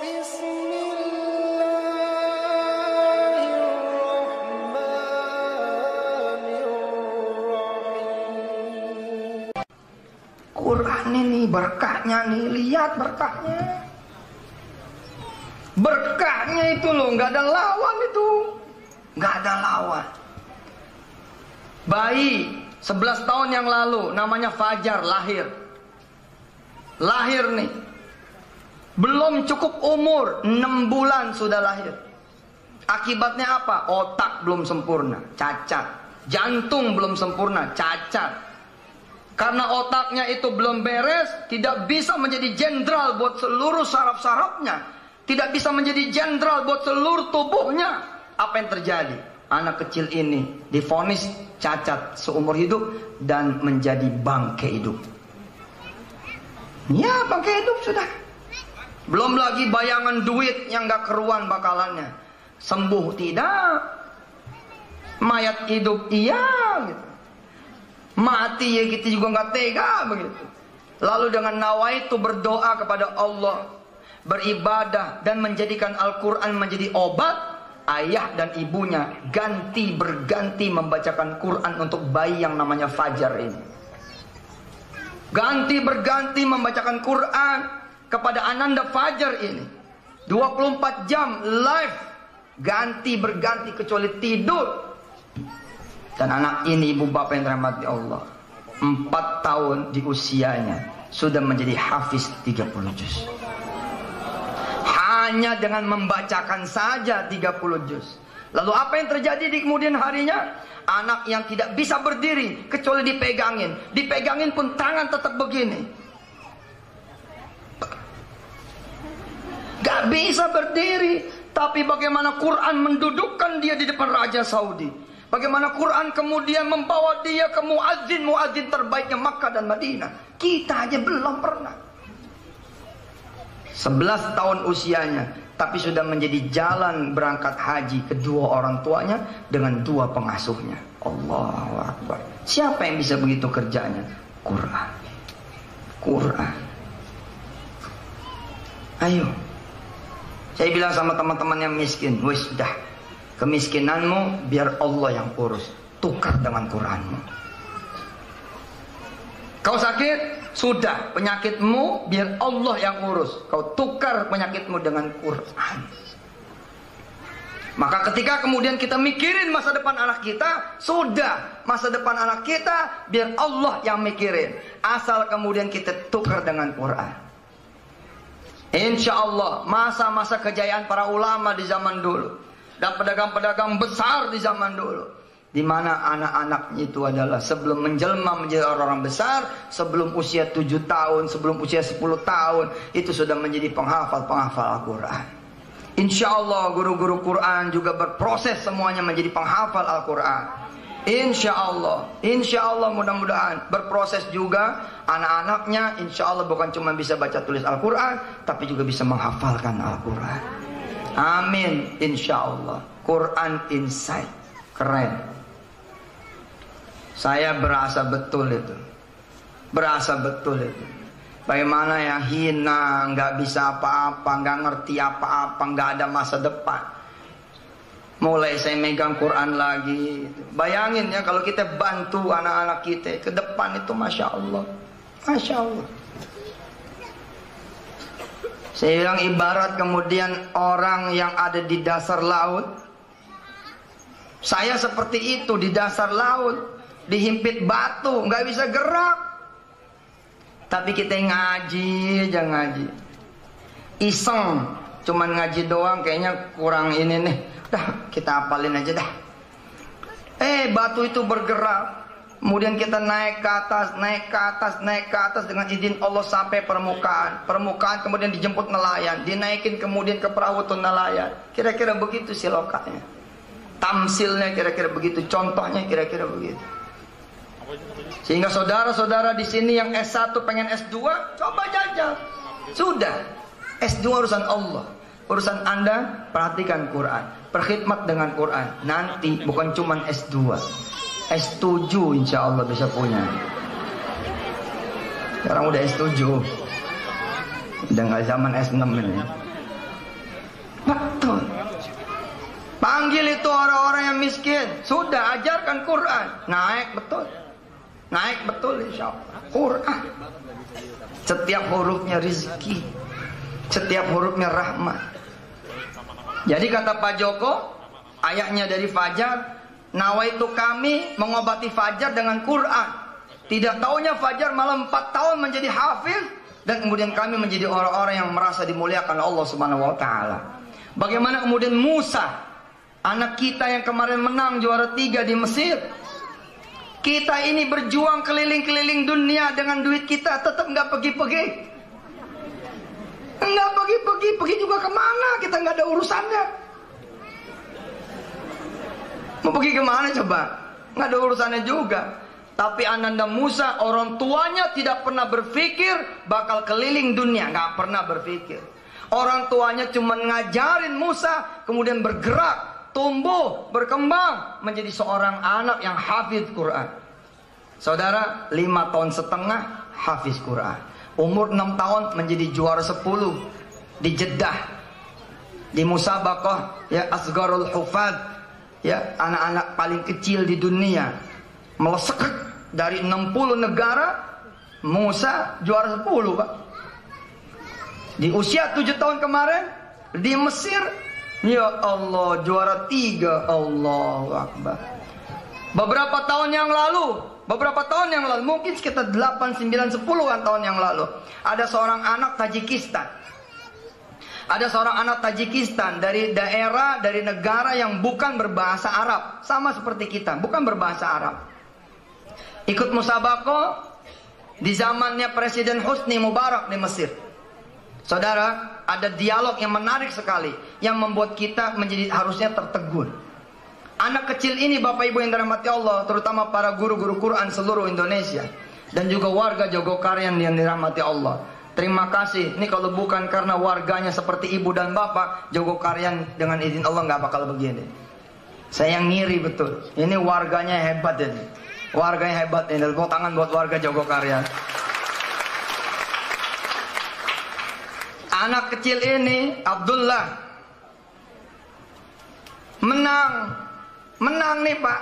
Bismillahirrahmanirrahim. Quran ini berkahnya nih, lihat berkahnya. Berkahnya itu loh, nggak ada lawan itu, nggak ada lawan. Bayi 11 tahun yang lalu namanya Fajar lahir nih, belum cukup umur 6 bulan sudah lahir. Akibatnya apa? Otak belum sempurna, cacat. Jantung belum sempurna, cacat. Karena otaknya itu belum beres, tidak bisa menjadi jenderal buat seluruh saraf-sarafnya, tidak bisa menjadi jenderal buat seluruh tubuhnya. Apa yang terjadi? Anak kecil ini divonis cacat seumur hidup dan menjadi bangke hidup. Ya, bangke hidup sudah. Belum lagi bayangan duit yang gak keruan bakalannya. Sembuh tidak, mayat hidup iya gitu. Mati ya kita juga gak tega begitu. Lalu dengan nawaitu berdoa kepada Allah, beribadah dan menjadikan Al-Quran menjadi obat, ayah dan ibunya berganti membacakan Quran untuk bayi yang namanya Fajar ini. Berganti membacakan Quran kepada Ananda Fajar ini. 24 jam live, berganti kecuali tidur. Dan anak ini, ibu bapak yang dirahmati Allah, 4 tahun di usianya sudah menjadi hafiz 30 juz. Hanya dengan membacakan saja 30 juz. Lalu apa yang terjadi di kemudian harinya? Anak yang tidak bisa berdiri kecuali dipegangin. Dipegangin pun tangan tetap begini. Gak bisa berdiri. Tapi bagaimana Quran mendudukkan dia di depan Raja Saudi. Bagaimana Quran kemudian membawa dia ke muadzin terbaiknya Makkah dan Madinah. Kita aja belum pernah. 11 tahun usianya, tapi sudah menjadi jalan berangkat haji kedua orang tuanya dengan 2 pengasuhnya. Allahu Akbar. Siapa yang bisa begitu kerjanya? Quran. Ayo. Saya bilang sama teman-teman yang miskin, wis dah, kemiskinanmu biar Allah yang urus. Tukar dengan Quranmu. Kau sakit? Sudah, penyakitmu biar Allah yang urus. Kau tukar penyakitmu dengan Quran. Maka ketika kemudian kita mikirin masa depan anak kita, sudah, masa depan anak kita biar Allah yang mikirin. Asal kemudian kita tukar dengan Quran. Insya Allah masa-masa kejayaan para ulama di zaman dulu dan pedagang-pedagang besar di zaman dulu, di mana anak-anaknya itu adalah sebelum menjelma menjadi orang-orang besar, sebelum usia 7 tahun, sebelum usia 10 tahun, itu sudah menjadi penghafal Al-Quran. Insya Allah guru-guru Quran juga berproses semuanya menjadi penghafal Al-Quran. Insya Allah mudah-mudahan berproses juga anak-anaknya. Insya Allah bukan cuma bisa baca tulis Al-Quran, tapi juga bisa menghafalkan Al-Quran. Amin. Insya Allah. Quran Insight. Keren. Saya berasa betul itu. Bagaimana yang hina, nggak bisa apa-apa, nggak ngerti apa-apa, nggak ada masa depan. Mulai saya megang Quran lagi. Bayangin ya kalau kita bantu anak-anak kita ke depan itu, Masya Allah. Saya bilang ibarat kemudian orang yang ada di dasar laut. Saya seperti itu di dasar laut, dihimpit batu, nggak bisa gerak. Tapi kita ngaji aja ngaji. Iseng, cuman ngaji doang kayaknya kurang ini nih. Dah, kita hafalin aja dah. Batu itu bergerak. Kemudian kita naik ke atas dengan izin Allah sampai permukaan. Permukaan kemudian dijemput nelayan, dinaikin kemudian ke perahu tuh nelayan. Kira-kira begitu silokanya. Tamsilnya kira-kira begitu, contohnya kira-kira begitu. Sehingga saudara-saudara di sini yang S1 pengen S2, coba jajal. Sudah, S2 urusan Allah. Urusan Anda, perhatikan Quran, berkhidmat dengan Quran. Nanti bukan cuma S2, S7 insya Allah bisa punya. Sekarang udah S7, udah gak zaman S6 ini. Panggil itu orang-orang yang miskin. Sudah, ajarkan Quran. Naik betul. Naik betul insya Allah. Quran. Setiap hurufnya rezeki. Setiap hurufnya rahmat. Jadi kata Pak Joko, ayatnya dari Fajar, nawaitu kami mengobati Fajar dengan Quran. Tidak taunya Fajar malah 4 tahun menjadi hafiz. Dan kemudian kami menjadi orang-orang yang merasa dimuliakan Allah Subhanahu wa ta'ala. Bagaimana kemudian Musa, anak kita yang kemarin menang juara 3 di Mesir. Kita ini berjuang keliling-keliling dunia dengan duit kita, tetap nggak pergi-pergi. Nggak pergi-pergi, pergi juga kemana? Kita nggak ada urusannya. Mau pergi kemana coba? Nggak ada urusannya juga. Tapi Ananda Musa, orang tuanya tidak pernah berpikir bakal keliling dunia, nggak pernah berpikir. Orang tuanya cuma ngajarin Musa, kemudian bergerak, tumbuh, berkembang menjadi seorang anak yang hafiz Quran. Saudara, 5 tahun setengah hafiz Quran. Umur 6 tahun menjadi juara 10 di Jeddah, di musabaqah ya asgharul hufad, ya anak-anak paling kecil di dunia. Melesek dari 60 negara, Musa juara 10, Pak. Di usia 7 tahun kemarin di Mesir, ya Allah, juara 3. Allahu Akbar. Beberapa tahun yang lalu, mungkin sekitar 8, 9, 10-an tahun yang lalu, ada seorang anak Tajikistan. Ada seorang anak Tajikistan dari daerah, dari negara yang bukan berbahasa Arab, sama seperti kita, bukan berbahasa Arab. Ikut musabaqah di zamannya Presiden Husni Mubarak di Mesir. Saudara, ada dialog yang menarik sekali yang membuat kita menjadi harusnya tertegun. Anak kecil ini, Bapak Ibu yang dirahmati Allah, terutama para guru-guru Quran seluruh Indonesia dan juga warga Jogokarian yang dirahmati Allah. Terima kasih. Ini kalau bukan karena warganya seperti ibu dan bapak, Jogokarian dengan izin Allah nggak bakal begini. Saya ngiri betul. Ini warganya hebat ini. Warganya hebat ini. Tepuk tangan buat warga Jogokarian. Anak kecil ini, Abdullah, menang nih Pak,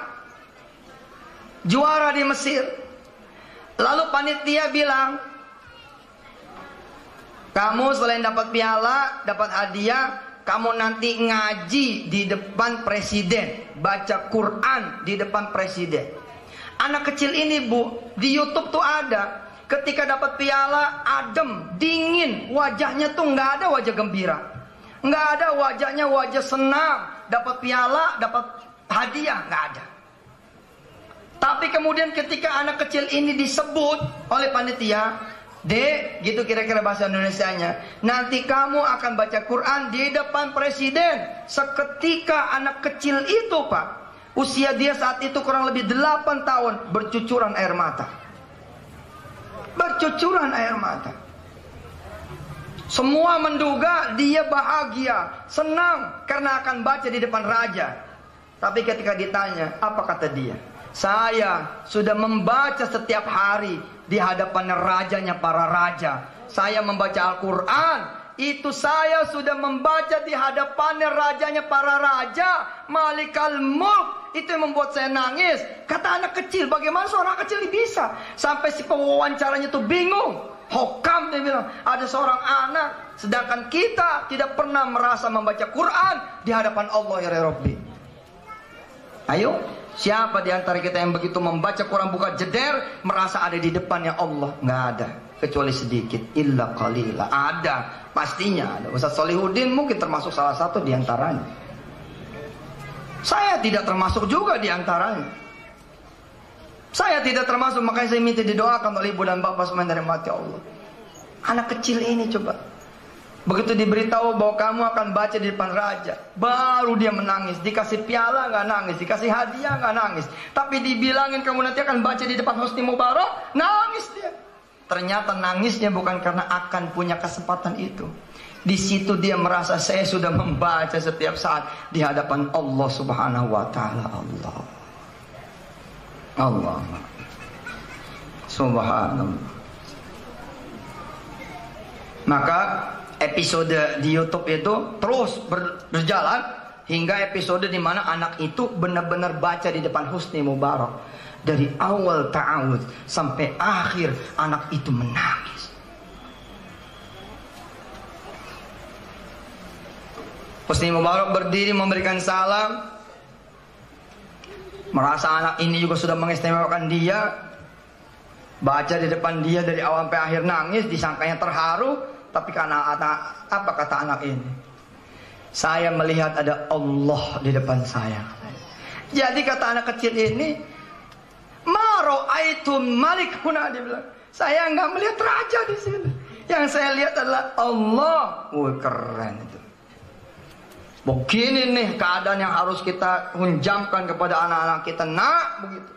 juara di Mesir. Lalu panitia bilang, kamu selain dapat piala, dapat hadiah, kamu nanti ngaji di depan presiden, baca Quran di depan presiden. Anak kecil ini Bu, di YouTube tuh ada, ketika dapat piala, adem, dingin, wajahnya tuh nggak ada wajah gembira, nggak ada wajahnya wajah senang, dapat piala, dapat hadiah, nggak ada. Tapi kemudian ketika anak kecil ini disebut oleh panitia, Dek, gitu kira-kira bahasa Indonesianya, nanti kamu akan baca Quran di depan presiden. Seketika anak kecil itu Pak, usia dia saat itu kurang lebih 8 tahun, bercucuran air mata. Bercucuran air mata. Semua menduga dia bahagia, senang karena akan baca di depan raja. Tapi ketika ditanya, apa kata dia? Saya sudah membaca setiap hari di hadapan rajanya para raja. Saya membaca Al-Quran. Itu saya sudah membaca di hadapan rajanya para raja, Malikal Mulk. Itu yang membuat saya nangis. Kata anak kecil, bagaimana seorang kecil ini bisa? Sampai si pewawancaranya itu bingung. Hokam dia bilang, ada seorang anak, sedangkan kita tidak pernah merasa membaca Quran di hadapan Allah ya Rabbi. Ayo, siapa di antara kita yang begitu membaca Quran buka jeder, merasa ada di depannya Allah? Nggak ada, kecuali sedikit. Illa qalila. Ada, pastinya ada. Ustaz Solihuddin mungkin termasuk salah satu di antaranya. Saya tidak termasuk juga di antaranya. Saya tidak termasuk, makanya saya minta didoakan oleh ibu dan bapak semua dari mati Allah. Anak kecil ini coba, begitu diberitahu bahwa kamu akan baca di depan raja, baru dia menangis. Dikasih piala nggak nangis, dikasih hadiah nggak nangis. Tapi dibilangin kamu nanti akan baca di depan Husni Mubarak, nangis dia. Ternyata nangisnya bukan karena akan punya kesempatan itu. Di situ dia merasa saya sudah membaca setiap saat di hadapan Allah Subhanahu wa taala. Allah Subhanallah. Maka episode di YouTube itu terus berjalan hingga episode di mana anak itu benar-benar baca di depan Husni Mubarak. Dari awal ta'awudz sampai akhir anak itu menangis. Husni Mubarak berdiri memberikan salam. Merasa anak ini juga sudah mengistimewakan dia. Baca di depan dia dari awal sampai akhir nangis, disangkanya terharu. Tapi karena apa kata anak ini? Saya melihat ada Allah di depan saya. Jadi kata anak kecil ini, ma ra'aitu malik huna, dia bilang, saya nggak melihat raja di sini. Yang saya lihat adalah Allah. Wah, keren itu. Begini nih keadaan yang harus kita hunjamkan kepada anak-anak kita. Nak, begitu.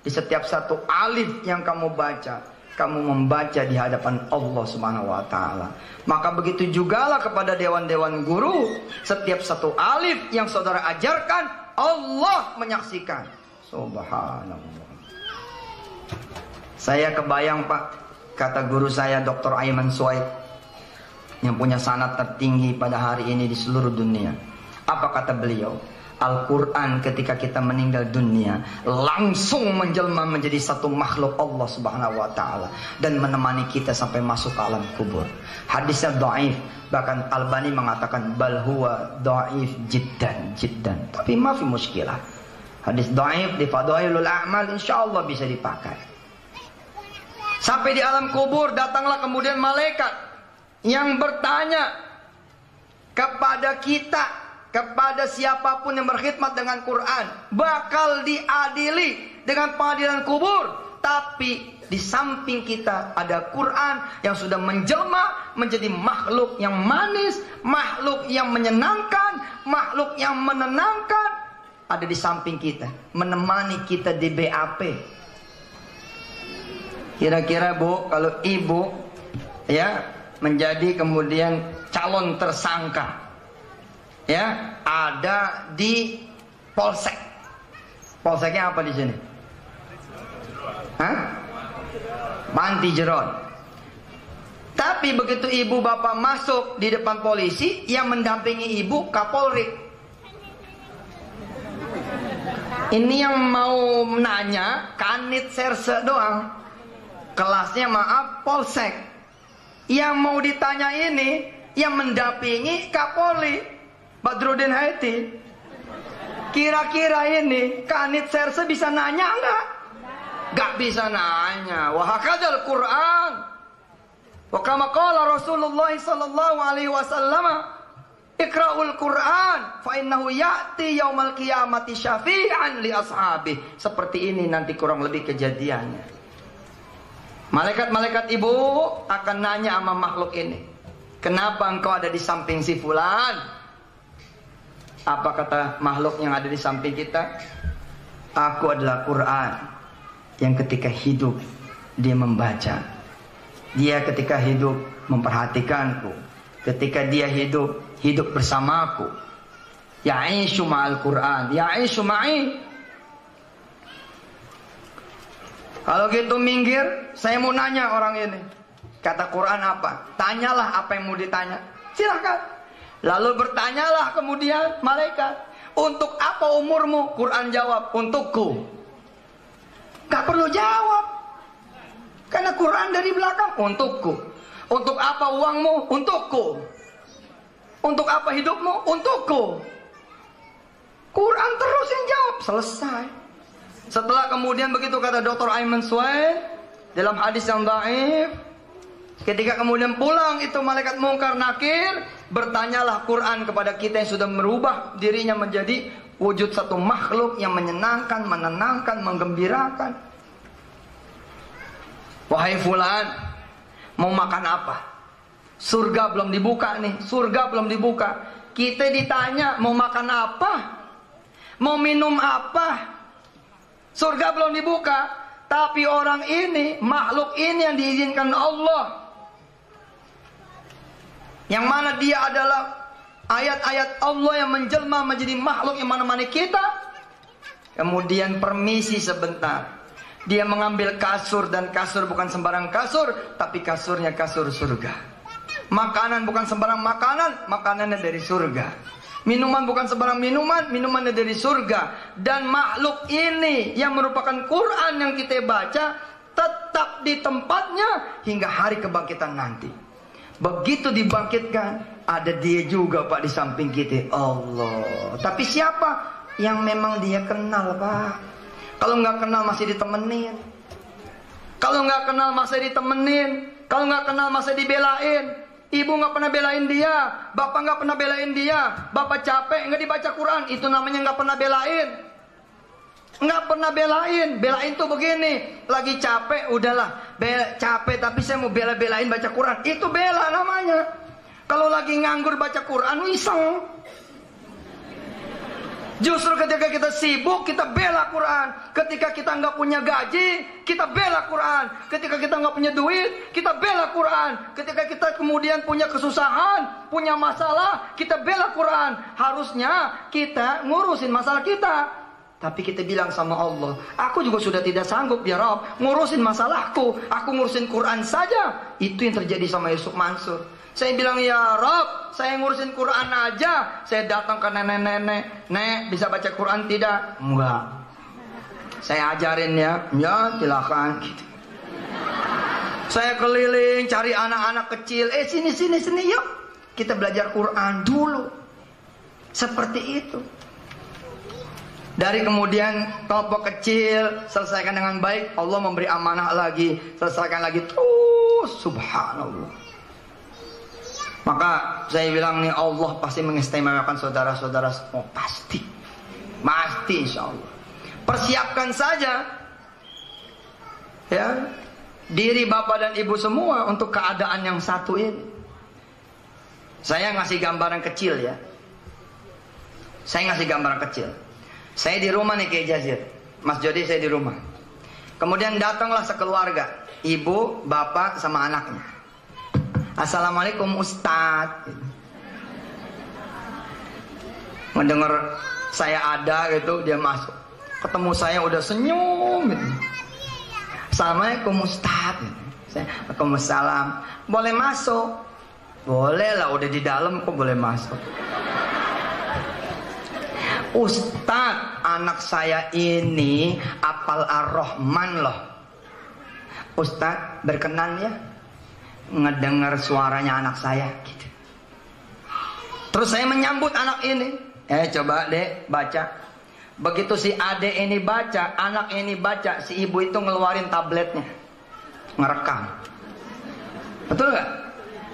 Di setiap satu alif yang kamu baca, kamu membaca di hadapan Allah Subhanahu wa taala. Maka begitu jugalah kepada dewan-dewan guru, setiap satu alif yang saudara ajarkan, Allah menyaksikan. Subhanallah. Saya kebayang, Pak, kata guru saya Dr. Aiman Suaid, yang punya sanad tertinggi pada hari ini di seluruh dunia. Apa kata beliau? Al-Quran ketika kita meninggal dunia langsung menjelma menjadi satu makhluk Allah Subhanahu wa ta'ala dan menemani kita sampai masuk ke alam kubur. Hadisnya dhaif, bahkan Albani mengatakan bal huwa dhaif jiddan. Tapi mafi muskilah. Hadis dhaif di Fadailul A'mal insyaallah bisa dipakai. Sampai di alam kubur datanglah kemudian malaikat yang bertanya kepada kita, kepada siapapun yang berkhidmat dengan Quran, bakal diadili dengan pengadilan kubur. Tapi di samping kita ada Quran yang sudah menjelma menjadi makhluk yang manis, makhluk yang menyenangkan, makhluk yang menenangkan, ada di samping kita, menemani kita di BAP. Kira-kira Bu, kalau ibu ya menjadi kemudian calon tersangka, ya, ada di polsek. Polseknya apa di sini? Hah? Panti Jeron. Tapi begitu ibu bapak masuk di depan polisi, yang mendampingi ibu Kapolri. Ini yang mau nanya Kanit Serse doang. Kelasnya maaf polsek. Yang mau ditanya ini yang mendampingi Kapolri Badrudin Haiti. Kira-kira ini Kanit Serse bisa nanya enggak? Enggak bisa nanya. Wa hakadzal Quran. Wa kama qala Rasulullah sallallahu alaihi wasallam, Iqra'ul Quran fa innahu ya'ti yaumal qiyamati syafi'an li ashabi. Seperti ini nanti kurang lebih kejadiannya. Malaikat-malaikat ibu akan nanya sama makhluk ini, kenapa engkau ada di samping si fulan? Apa kata makhluk yang ada di samping kita? Aku adalah Quran yang ketika hidup dia membaca. Dia ketika hidup memperhatikanku. Ketika dia hidup bersamaku. Ya'ishu ma'al Quran, ya'ishu ma'i. Kalau gitu minggir, saya mau nanya orang ini. Kata Quran apa? Tanyalah apa yang mau ditanya. Silakan. Lalu bertanyalah kemudian malaikat, untuk apa umurmu? Quran jawab, untukku. Gak perlu jawab, karena Quran dari belakang, untukku. Untuk apa uangmu? Untukku. Untuk apa hidupmu? Untukku. Quran terus yang jawab, selesai. Setelah kemudian begitu kata Dr. Aiman Suaid dalam hadis yang dhaif, ketika kemudian pulang itu malaikat mungkar nakir, bertanyalah Quran kepada kita yang sudah merubah dirinya menjadi wujud satu makhluk yang menyenangkan, menenangkan, menggembirakan. Wahai fulan, mau makan apa? Surga belum dibuka nih, surga belum dibuka. Kita ditanya mau makan apa? Mau minum apa? Surga belum dibuka, tapi orang ini, makhluk ini yang diizinkan Allah, yang mana dia adalah ayat-ayat Allah yang menjelma menjadi makhluk yang menemani kita. Kemudian permisi sebentar, dia mengambil kasur, dan kasur bukan sembarang kasur, tapi kasurnya kasur surga. Makanan bukan sembarang makanan, makanannya dari surga. Minuman bukan sembarang minuman, minumannya dari surga. Dan makhluk ini yang merupakan Quran yang kita baca tetap di tempatnya hingga hari kebangkitan nanti. Begitu dibangkitkan, ada dia juga Pak di samping kita. Allah. Tapi siapa? Yang memang dia kenal Pak. Kalau nggak kenal masih ditemenin. Kalau nggak kenal masih ditemenin. Kalau nggak kenal masih dibelain. Ibu nggak pernah belain dia, bapak nggak pernah belain dia, bapak capek nggak dibaca Quran, itu namanya nggak pernah belain. Nggak pernah belain. Belain tuh begini, lagi capek, udahlah, capek tapi saya mau bela-belain baca Quran, itu bela namanya. Kalau lagi nganggur baca Quran, iseng. Justru ketika kita sibuk, kita bela Quran. Ketika kita nggak punya gaji, kita bela Quran. Ketika kita nggak punya duit, kita bela Quran. Ketika kita kemudian punya kesusahan, punya masalah, kita bela Quran. Harusnya kita ngurusin masalah kita. Tapi kita bilang sama Allah, aku juga sudah tidak sanggup ya Rabb ngurusin masalahku, aku ngurusin Quran saja. Itu yang terjadi sama Yusuf Mansur. Saya bilang, ya Rob, saya ngurusin Quran aja. Saya datang ke nenek-nenek. Nek, bisa baca Quran tidak? Enggak. Saya ajarin ya. Ya, silakan. Gitu. Saya keliling, cari anak-anak kecil. Sini, yuk. Kita belajar Quran dulu. Seperti itu. Dari kemudian kelompok kecil, selesaikan dengan baik. Allah memberi amanah lagi. Selesaikan lagi. Terus, subhanallah. Maka saya bilang nih, Allah pasti mengistimewakan saudara-saudara semua. Pasti insya Allah. Persiapkan saja ya diri bapak dan ibu semua untuk keadaan yang satu ini. Saya ngasih gambaran kecil ya. Saya di rumah nih Kiai Jazir, Mas Jody, saya di rumah. Kemudian datanglah sekeluarga, ibu, bapak, sama anaknya. Assalamualaikum Ustadz. Mendengar saya ada gitu, dia masuk. Ketemu saya udah senyum gitu. Assalamualaikum Ustadz. Waalaikumsalam. Boleh masuk? Boleh lah, udah di dalam kok boleh masuk. Ustadz, anak saya ini apal Ar-Rahman loh. Ustadz, berkenan ya ngedengar suaranya anak saya gitu. Terus saya menyambut anak ini. Coba dek baca. Begitu si adek ini baca, anak ini baca, si ibu itu ngeluarin tabletnya, ngerekam. Betul gak?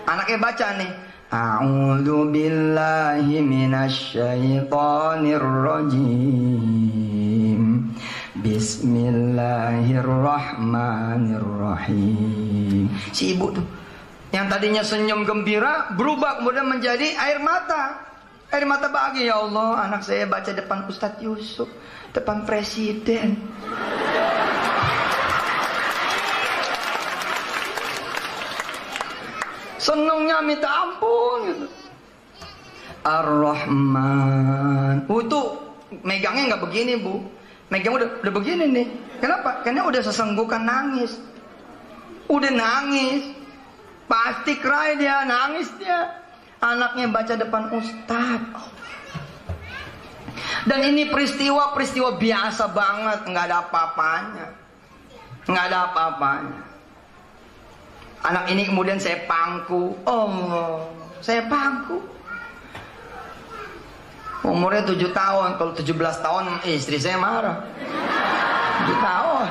Anaknya baca nih, a'udzu billahi minasyaitonir rajim. Bismillahirrahmanirrahim. Si ibu tuh yang tadinya senyum gembira berubah kemudian menjadi air mata. Air mata bahagia. Ya Allah, anak saya baca depan Ustadz Yusuf, depan presiden. Senangnya minta ampun gitu. Ar-Rahman. Itu megangnya nggak begini bu. Megang udah begini nih. Kenapa? Karena udah sesenggukan nangis. Udah nangis. Pasti cry dia, nangis dia. Anaknya baca depan Ustadz. Dan ini peristiwa biasa banget, nggak ada apa-apanya. Anak ini kemudian saya pangku. Saya pangku. Umurnya 7 tahun. Kalau 17 tahun istri saya marah. 7 tahun.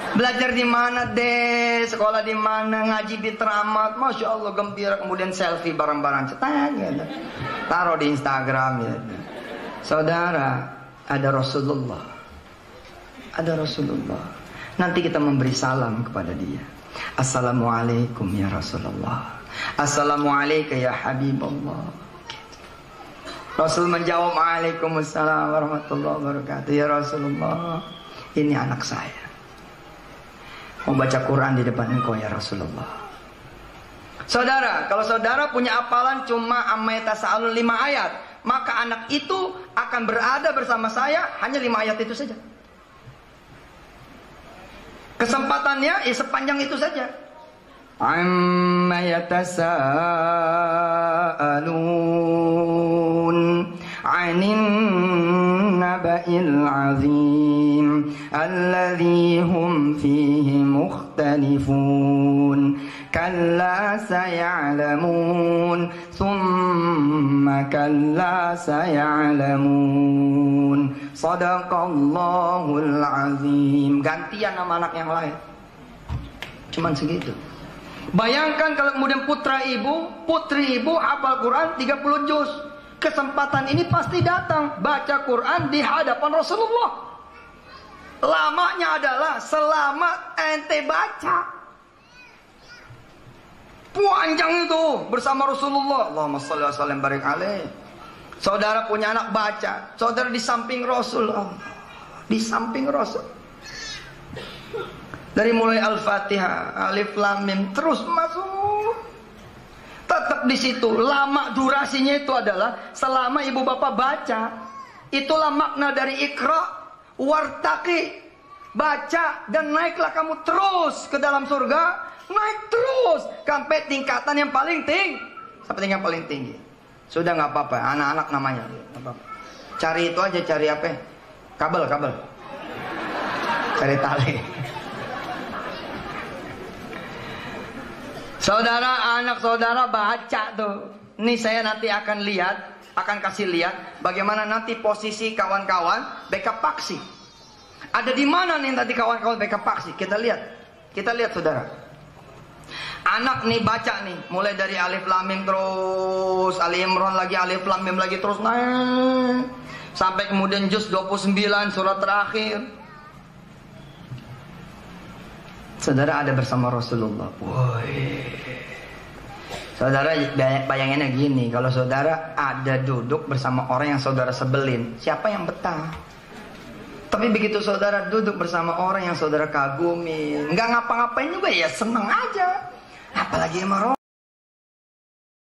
Belajar di mana deh? Sekolah di mana? Ngaji di Teramat. Masya Allah gembira. Kemudian selfie bareng-bareng. Cetak gitu. Taruh di Instagram gitu. Saudara, ada Rasulullah. Nanti kita memberi salam kepada dia. Assalamualaikum ya Rasulullah. Assalamualaikum ya Habibullah. Rasul menjawab, Waalaikumsalam warahmatullahi wabarakatuh. Ya Rasulullah, ini anak saya mau baca Quran di depan engkau ya Rasulullah. Saudara, kalau saudara punya hafalan cuma amma yatasaalun 5 ayat, maka anak itu akan berada bersama saya hanya 5 ayat itu saja. Kesempatannya ya sepanjang itu saja. Amma yatasaalun. 'anil naba'il 'azim alladzi hum fihi mukhtalifun kalla saya'lamun thumma kalla saya'lamun sadaqallahul azim. Gantian nama anak yang lain, cuman segitu. Bayangkan kalau kemudian putri ibu hafal Quran 30 juz. Kesempatan ini pasti datang, baca Quran di hadapan Rasulullah. Lamanya adalah selama ente baca. Panjang itu bersama Rasulullah. Allahumma shalli wa sallim barik alaih. Saudara punya anak baca, saudara di samping Rasul. Di samping Rasul. Dari mulai Al-Fatihah, Alif Lam Mim terus masuk. Tetap di situ. Lama durasinya itu adalah selama ibu bapak baca. Itulah makna dari Iqra wartaqi. Baca dan naiklah kamu terus ke dalam surga. Naik terus sampai tingkatan yang paling tinggi. Sampai tingkat paling tinggi. Sudah nggak apa-apa, anak-anak namanya. Cari itu aja, cari apa? Kabel. Cari tali. Saudara, anak saudara baca tuh. Ini saya nanti akan kasih lihat bagaimana nanti posisi kawan-kawan backup paksi. Ada di mana nih tadi kawan-kawan backup paksi? Kita lihat saudara. Anak nih baca nih, mulai dari Alif Lam Mim terus Ali Imran lagi, Alif Lam Mim lagi terus naik sampai kemudian juz 29 surat terakhir. Saudara ada bersama Rasulullah. Woi. Saudara bayanginnya gini, kalau saudara ada duduk bersama orang yang saudara sebelin, siapa yang betah? Tapi begitu saudara duduk bersama orang yang saudara kagumi, nggak ngapa-ngapain juga ya seneng aja. Apalagi sama